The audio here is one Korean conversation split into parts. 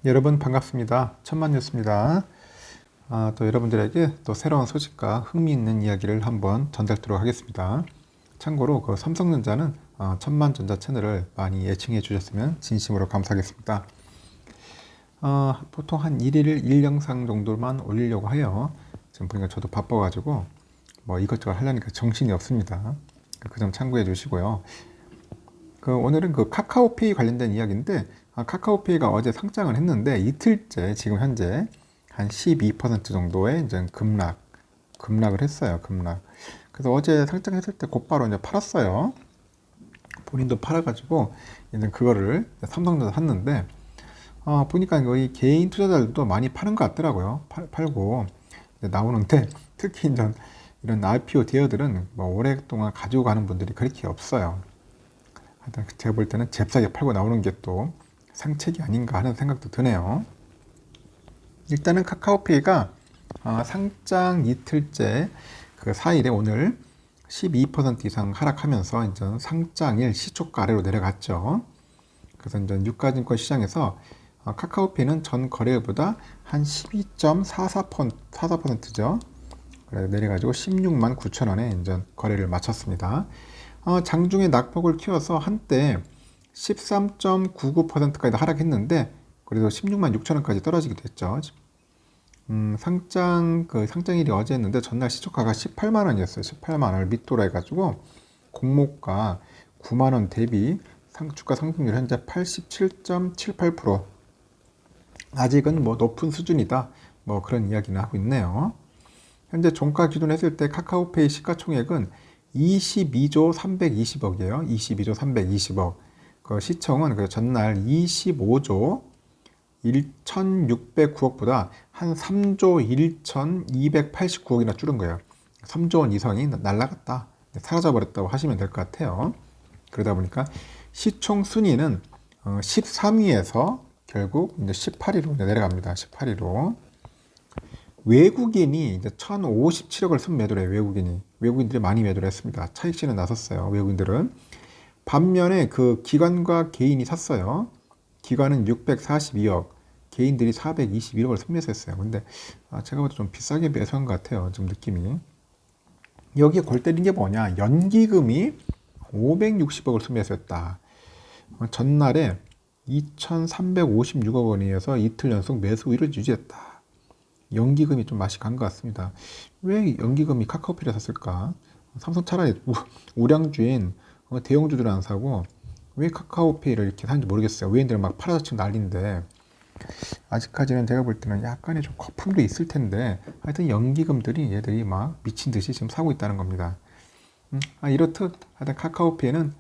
여러분 반갑습니다. 천만뉴스입니다. 또 여러분들에게 또 새로운 소식과 흥미있는 이야기를 한번 전달드리도록 하겠습니다. 참고로 그 삼성전자는 천만전자 채널을 많이 애청해 주셨으면 진심으로 감사하겠습니다. 보통 한 1일 1영상 정도만 올리려고 해요. 지금 보니까 저도 바빠가지고 뭐 이것저것 하려니까 정신이 없습니다. 그 점 참고해 주시고요. 오늘은 그 카카오페이 관련된 이야기인데, 카카오페이가 어제 상장을 했는데 이틀째 지금 현재 한 12% 정도의 이제 급락을 했어요. 그래서 어제 상장했을 때 곧바로 이제 팔았어요. 본인도 팔아가지고 이제 그거를 삼성전자 샀는데, 보니까 거의 개인 투자자들도 많이 파는 것 같더라고요. 팔고 나오는데, 특히 이제 이런 IPO 대여들은 뭐 오랫동안 가지고 가는 분들이 그렇게 없어요. 하여튼 제가 볼 때는 잽싸게 팔고 나오는 게 또 상책이 아닌가 하는 생각도 드네요. 일단은 카카오페이가 상장 이틀째 그 4일에 오늘 12% 이상 하락하면서 이제 상장일 시초가 아래로 내려갔죠. 그래서 이제 유가증권 시장에서 카카오페이는 전 거래일보다 한 12.44%죠. 그래서 내려가지고 16만 9천 원에 이제 거래를 마쳤습니다. 장중에 낙폭을 키워서 한때 13.99%까지 하락했는데 그래도 16만 6천 원까지 떨어지기도 했죠. 상장일이 어제였는데 전날 시초가가 18만 원이었어요. 18만 원을 밑돌아 해가지고 공모가 9만 원 대비 주가 상승률 현재 87.78%. 아직은 뭐 높은 수준이다. 뭐 그런 이야기는 하고 있네요. 현재 종가 기준 했을 때 카카오페이 시가총액은 22조 320억이에요. 22조 320억. 그 시청은 그 전날 25조 1,609억보다 한 3조 1,289억이나 줄은 거예요. 3조 원 이상이 날라갔다. 사라져버렸다고 하시면 될 것 같아요. 그러다 보니까 시총 순위는 13위에서 결국 이제 18위로 내려갑니다. 18위로. 외국인이 이제 1,057억을 순매도를 해요. 외국인들이 많이 매도를 했습니다. 차익실은 나섰어요. 외국인들은. 반면에 그 기관과 개인이 샀어요. 기관은 642억, 개인들이 421억을 순매수했어요. 근데 제가 봐도 좀 비싸게 매수한 것 같아요. 좀 느낌이. 여기에 골 때린 게 뭐냐? 연기금이 560억을 순매수했다. 전날에 2,356억 원이어서 이틀 연속 매수 우위를 유지했다. 연기금이 좀 맛이 간 것 같습니다. 왜 연기금이 카카오페이를 샀을까? 삼성 차라리 우량주인 대형주들은 안 사고 왜 카카오페이를 이렇게 사는지 모르겠어요. 외인들은 막 팔아서 난리인데 아직까지는 제가 볼 때는 약간의 좀 거품도 있을 텐데 하여튼 연기금들이 얘들이 막 미친 듯이 지금 사고 있다는 겁니다. 이렇듯 하여튼 카카오페이는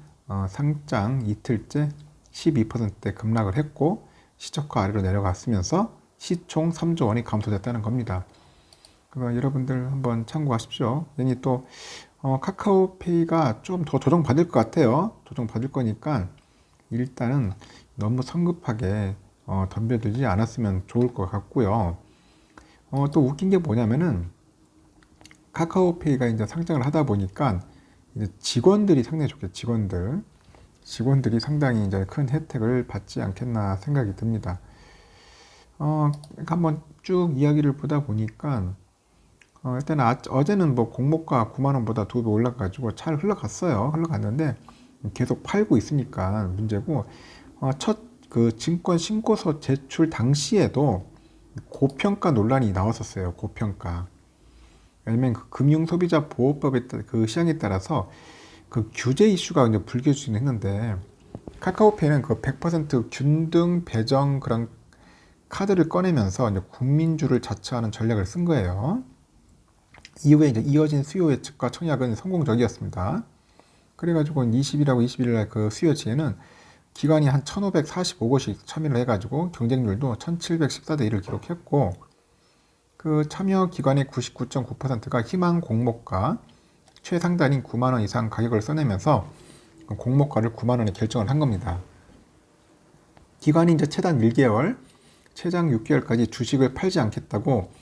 상장 이틀째 12%대 급락을 했고 시초가 아래로 내려갔으면서 시총 3조 원이 감소됐다는 겁니다. 여러분들 한번 참고하십시오. 괜히 또 카카오페이가 좀 더 조정받을 것 같아요. 조정받을 거니까 일단은 너무 성급하게 덤벼들지 않았으면 좋을 것 같고요. 또 웃긴 게 뭐냐면은 카카오페이가 이제 상장을 하다 보니까 이제 직원들이 상당히 좋겠죠. 직원들이 상당히 이제 큰 혜택을 받지 않겠나 생각이 듭니다. 한번 쭉 이야기를 보다 보니까 일단 어제는 뭐 공모가 9만 원보다 2배 올라가지고 잘 흘러갔는데 계속 팔고 있으니까 문제고, 첫 그 증권 신고서 제출 당시에도 고평가 논란이 나왔었어요. 고평가. 왜냐면 그 금융소비자보호법의 그 시행에 따라서 그 규제 이슈가 이제 불거지긴 했는데 카카오페이는 그 100% 균등 배정 그런 카드를 꺼내면서 이제 국민주를 자처하는 전략을 쓴 거예요. 이후에 이제 이어진 수요 예측과 청약은 성공적이었습니다. 그래가지고 20일하고 21일날 그 수요치에는 기관이 한 1,545곳씩 참여를 해가지고 경쟁률도 1,714대 1을 기록했고, 그 참여 기관의 99.9%가 희망 공모가 최상단인 9만 원 이상 가격을 써내면서 공모가를 9만 원에 결정을 한 겁니다. 기관이 이제 최단 1개월, 최장 6개월까지 주식을 팔지 않겠다고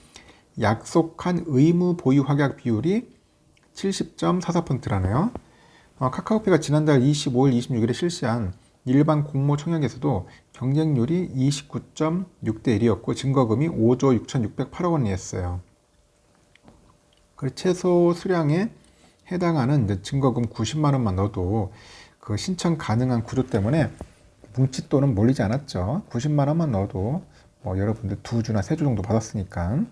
약속한 의무 보유 확약 비율이 70.44%라네요. 카카오페이가 지난달 25일, 26일에 실시한 일반 공모 청약에서도 경쟁률이 29.6대 1이었고 증거금이 5조 6,608억 원이었어요. 그 최소 수량에 해당하는 이제 증거금 90만 원만 넣어도 그 신청 가능한 구조 때문에 뭉칫돈은 몰리지 않았죠. 90만 원만 넣어도 뭐 여러분들 2주나 3주 정도 받았으니까.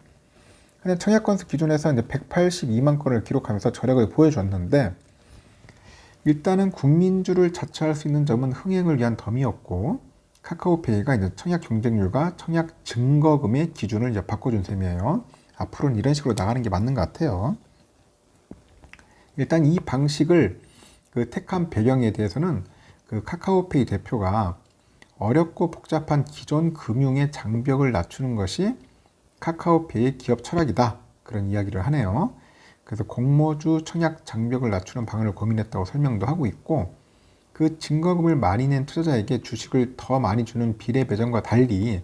근데 청약 건수 기준에서 이제 182만 건을 기록하면서 저력을 보여줬는데 일단은 국민주를 자처할 수 있는 점은 흥행을 위한 덤이었고 카카오페이가 이제 청약 경쟁률과 청약 증거금의 기준을 이제 바꿔준 셈이에요. 앞으로는 이런 식으로 나가는 게 맞는 것 같아요. 일단 이 방식을 택한 배경에 대해서는 그 카카오페이 대표가 어렵고 복잡한 기존 금융의 장벽을 낮추는 것이 카카오페이의 기업 철학이다. 그런 이야기를 하네요. 그래서 공모주 청약 장벽을 낮추는 방안을 고민했다고 설명도 하고 있고 그 증거금을 많이 낸 투자자에게 주식을 더 많이 주는 비례 배정과 달리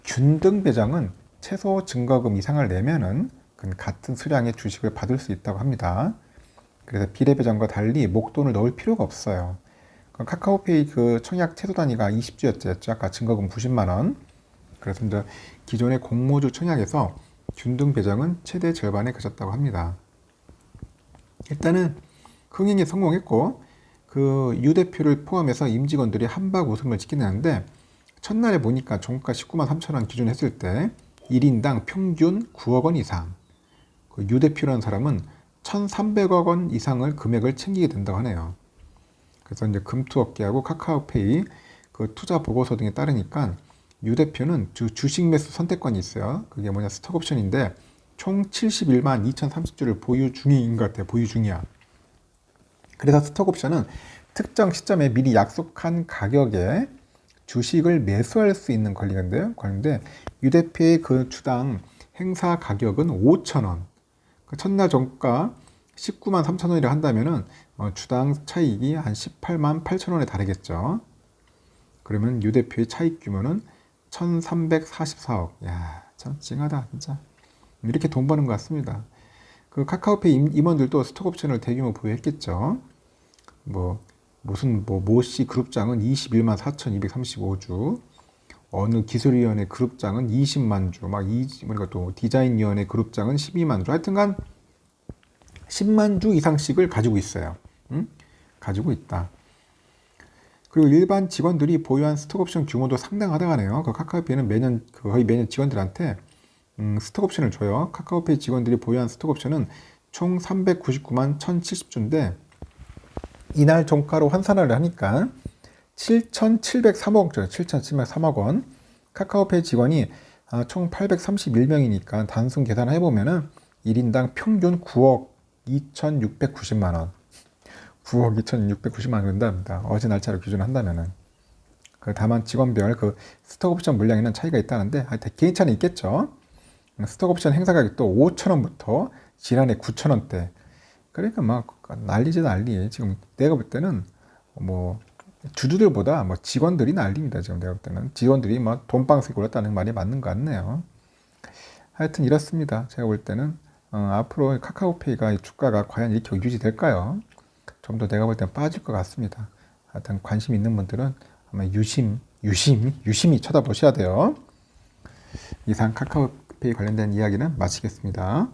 균등 배정은 최소 증거금 이상을 내면은 같은 수량의 주식을 받을 수 있다고 합니다. 그래서 비례 배정과 달리 목돈을 넣을 필요가 없어요. 카카오페이 그 청약 최소 단위가 20주였죠. 아까 증거금 90만 원. 그래서 이제 기존의 공모주 청약에서 균등 배정은 최대 절반에 그쳤다고 합니다. 일단은 흥행에 성공했고 그 유 대표를 포함해서 임직원들이 한박 웃음을 지켜내는데 첫날에 보니까 종가 19만 3천 원 기준 했을 때 1인당 평균 9억 원 이상 그 유 대표라는 사람은 1,300억 원 이상을 금액을 챙기게 된다고 하네요. 그래서 이제 금투업계하고 카카오페이 그 투자 보고서 등에 따르니까 유 대표는 주식 매수 선택권이 있어요. 그게 뭐냐 스톡옵션인데 총 71만 2,030주를 보유 중인 것 같아요. 보유 중이야. 그래서 스톡옵션은 특정 시점에 미리 약속한 가격에 주식을 매수할 수 있는 권리인데요. 그런데 유 대표의 그 주당 행사 가격은 5,000원. 그 첫날 종가 19만 3천 원이라 한다면은 주당 차익이 한 18만 8천 원에 달하겠죠. 그러면 유 대표의 차익 규모는 1,344억. 야, 참 찡하다 진짜. 이렇게 돈 버는 것 같습니다. 그 카카오페이 임원들도 스톡옵션을 대규모 보유했겠죠. 무슨 모씨 그룹장은 21만 4,235주, 어느 기술위원회 그룹장은 20만 주, 그러니까 또 디자인위원회 그룹장은 12만 주. 하여튼간 10만 주 이상씩을 가지고 있어요. 가지고 있다. 그리고 일반 직원들이 보유한 스톡옵션 규모도 상당하다고 하네요. 그 카카오페이는 거의 매년 직원들한테 스톡옵션을 줘요. 카카오페이 직원들이 보유한 스톡옵션은 총 399만 1,070주인데 이날 종가로 환산을 하니까 7,703억 원, 7,703억 원. 카카오페이 직원이 총 831명이니까 단순 계산을 해보면은 1인당 평균 9억 2,690만 원. 9억 2,690만 원 된답니다. 어제 날짜로 기준한다면은. 다만 직원별 그 스톡옵션 물량에는 차이가 있다는데 개인차는 있겠죠. 스톡옵션 행사 가격도 5,000원부터 지난해 9,000원대. 그러니까 막 난리지 난리. 지금 내가 볼 때는 주주들보다 직원들이 난리입니다. 지금 내가 볼 때는 직원들이 돈방석이 올랐다는 말이 맞는 것 같네요. 하여튼 이렇습니다. 제가 볼 때는 앞으로 카카오페이가 주가가 과연 이렇게 유지될까요? 좀 더 내가 볼 때는 빠질 것 같습니다. 하여튼 관심 있는 분들은 아마 유심히 쳐다보셔야 돼요. 이상 카카오페이 관련된 이야기는 마치겠습니다.